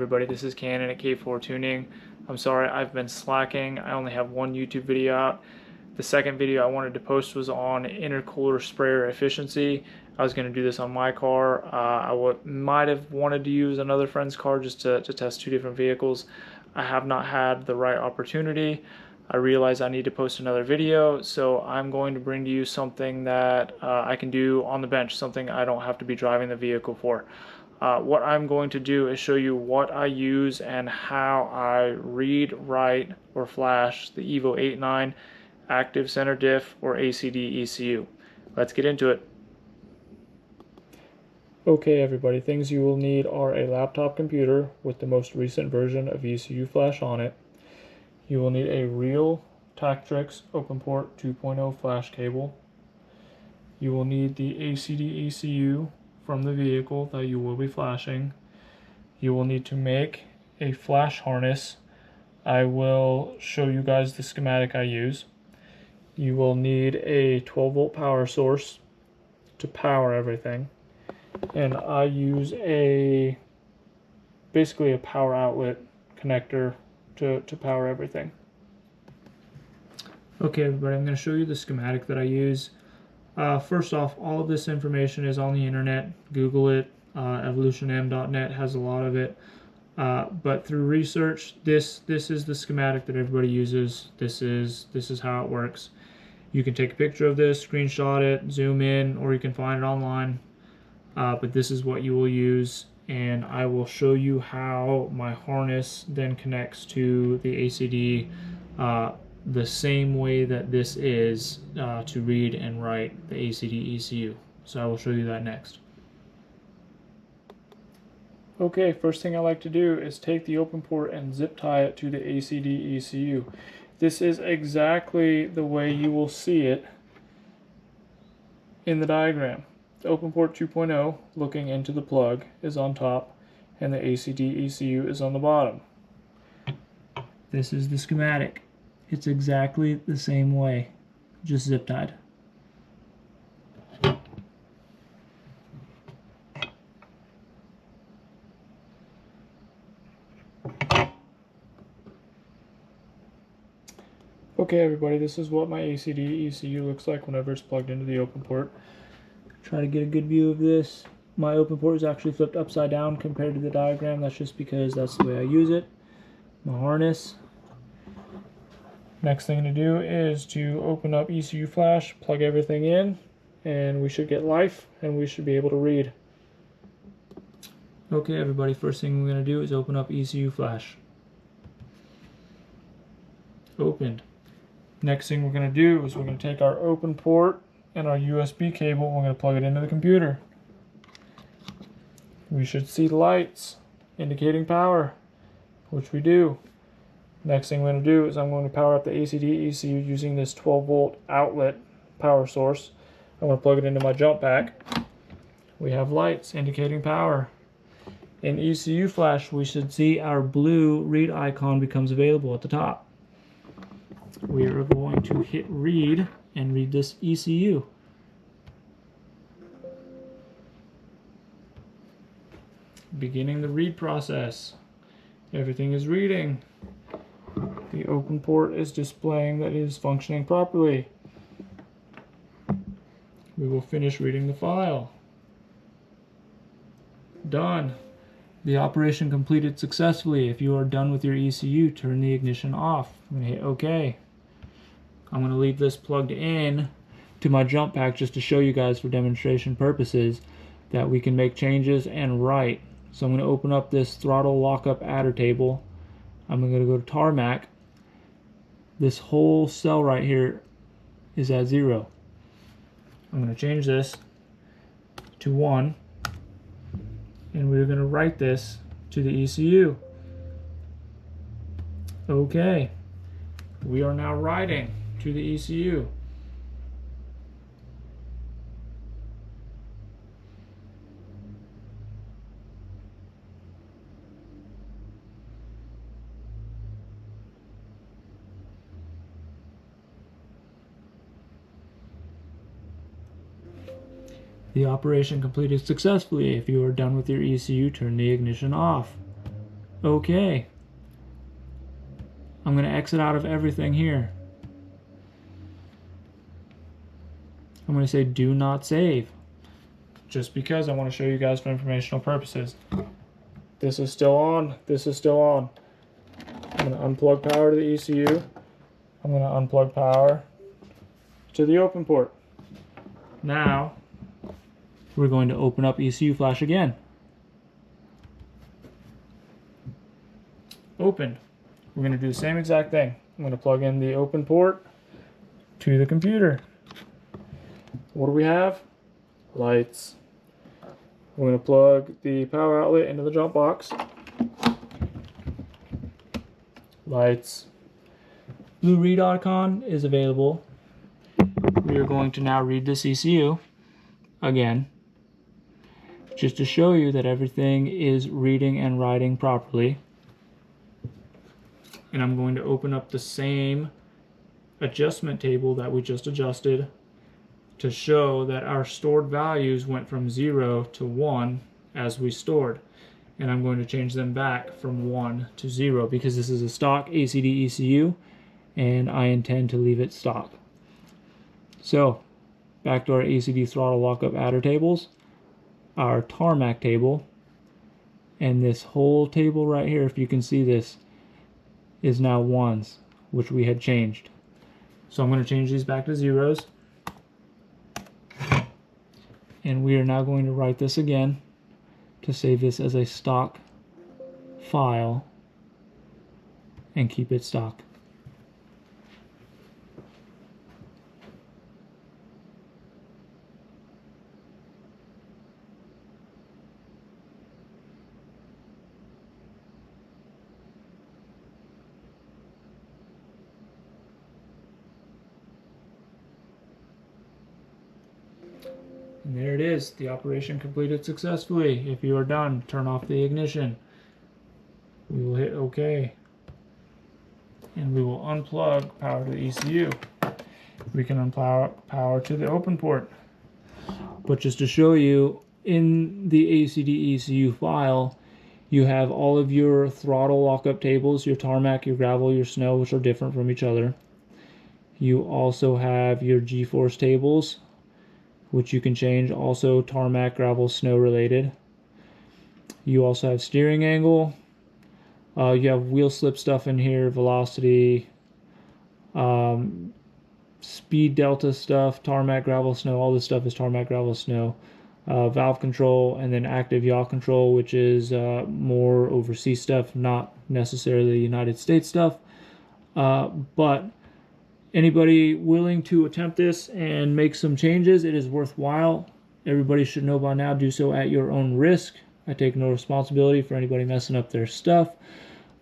everybody, this is Canon at K4 Tuning. I'm sorry I've been slacking. I only have one YouTube video out. The second video I wanted to post was on intercooler sprayer efficiency. I was going to do this on my car. I might have wanted to use another friend's car just to test two different vehicles. I have not had the right opportunity. I realize I need to post another video, so I'm going to bring to you something that I can do on the bench, something I don't have to be driving the vehicle for. What I'm going to do is show you what I use and how I read, write, or flash the EVO 8.9 active center diff or ACD ECU. Let's get into it. Okay everybody, things you will need are a laptop computer with the most recent version of ECU flash on it. You will need a real Tactrix OpenPort 2.0 flash cable. You will need the ACD ECU from the vehicle that you will be flashing. You will need to make a flash harness. I will show you guys the schematic I use. You will need a 12 volt power source to power everything. And I use basically a power outlet connector to power everything. Okay everybody, I'm going to show you the schematic that I use. First off, all of this information is on the internet. Google it. evolutionm.net has a lot of it. But through research, this is the schematic that everybody uses. This is how it works. You can take a picture of this, screenshot it, zoom in, or you can find it online. But this is what you will use, and I will show you how my harness then connects to the ACD the same way that this is to read and write the ACD ECU. So I will show you that next. Okay, first thing I like to do is take the open port and zip tie it to the ACD ECU. This is exactly the way you will see it in the diagram. The open port 2.0 looking into the plug is on top and the ACD ECU is on the bottom. This is the schematic. It's exactly the same way, just zip tied. Okay everybody, this is what my ACD ECU looks like whenever it's plugged into the open port. Try to get a good view of this. My open port is actually flipped upside down compared to the diagram. That's just because that's the way I use it. My harness. Next thing to do is to open up ECU flash, plug everything in, and we should get life and we should be able to read. Okay everybody, first thing we're going to do is open up ECU flash. Opened. Next thing we're going to do is we're going to take our open port and our USB cable, we're going to plug it into the computer. We should see lights indicating power, which we do. Next thing we're going to do is I'm going to power up the ACD ECU using this 12 volt outlet power source. I'm going to plug it into my jump pack. We have lights indicating power. In ECU flash, we should see our blue read icon becomes available at the top. We are going to hit read and read this ECU. Beginning the read process. Everything is reading. The open port is displaying that it is functioning properly. We will finish reading the file. Done. The operation completed successfully. If you are done with your ECU, turn the ignition off. I'm going to hit OK. I'm going to leave this plugged in to my jump pack just to show you guys for demonstration purposes that we can make changes and write. So I'm going to open up this throttle lockup adder table. I'm going to go to tarmac. This whole cell right here is at 0. I'm going to change this to 1, and we're going to write this to the ECU. Okay, we are now writing to the ECU. The operation completed successfully. If you are done with your ECU, turn the ignition off. OK. I'm going to exit out of everything here. I'm going to say do not save, just because I want to show you guys for informational purposes. This is still on. This is still on. I'm going to unplug power to the ECU. I'm going to unplug power to the open port. Now, we're going to open up ECU flash again. Open. We're going to do the same exact thing. I'm going to plug in the open port to the computer. What do we have? Lights. We're going to plug the power outlet into the jump box. Lights. Blue read icon is available. We are going to now read this ECU again, just to show you that everything is reading and writing properly. And I'm going to open up the same adjustment table that we just adjusted to show that our stored values went from 0 to 1 as we stored. And I'm going to change them back from 1 to 0 because this is a stock ACD ECU and I intend to leave it stock. So, back to our ACD throttle lockup adder tables, our tarmac table, and this whole table right here, if you can see this, is now 1s, which we had changed. So I'm going to change these back to 0s. And we are now going to write this again to save this as a stock file and keep it stock. And there it is, the operation completed successfully. If you are done, turn off the ignition. We will hit OK. And we will unplug power to the ECU. We can unplug power to the open port. But just to show you, in the ACD ECU file, you have all of your throttle lockup tables, your tarmac, your gravel, your snow, which are different from each other. You also have your G-force tables, which you can change, also tarmac, gravel, snow related. You also have steering angle. You have wheel slip stuff in here, velocity, speed delta stuff, tarmac, gravel, snow. All this stuff is tarmac, gravel, snow. Valve control, and then active yaw control, which is more overseas stuff, not necessarily United States stuff. But anybody willing to attempt this and make some changes, it is worthwhile. Everybody should know by now, do so at your own risk. I take no responsibility for anybody messing up their stuff.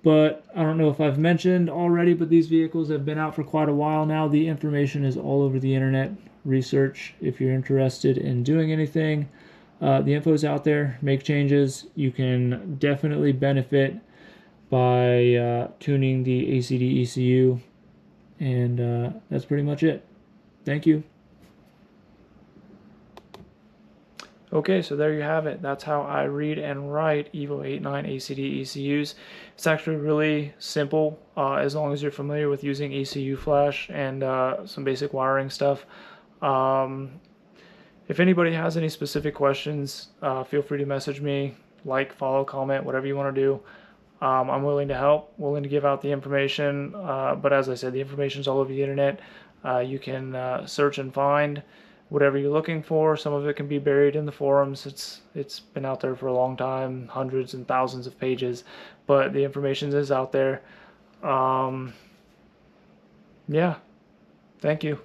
But I don't know if I've mentioned already, but these vehicles have been out for quite a while now. The information is all over the internet. Research if you're interested in doing anything. The info is out there. Make changes. You can definitely benefit by tuning the ACD ECU. And that's pretty much it. Thank you. Okay, so there you have it. That's how I read and write EVO 89 ACD ECUs. It's actually really simple as long as you're familiar with using ECU flash and some basic wiring stuff. If anybody has any specific questions, feel free to message me, like, follow, comment, whatever you want to do. I'm willing to help, willing to give out the information, but as I said, the information is all over the internet. You can search and find whatever you're looking for. Some of it can be buried in the forums. It's been out there for a long time, hundreds and thousands of pages, but the information is out there. Yeah, thank you.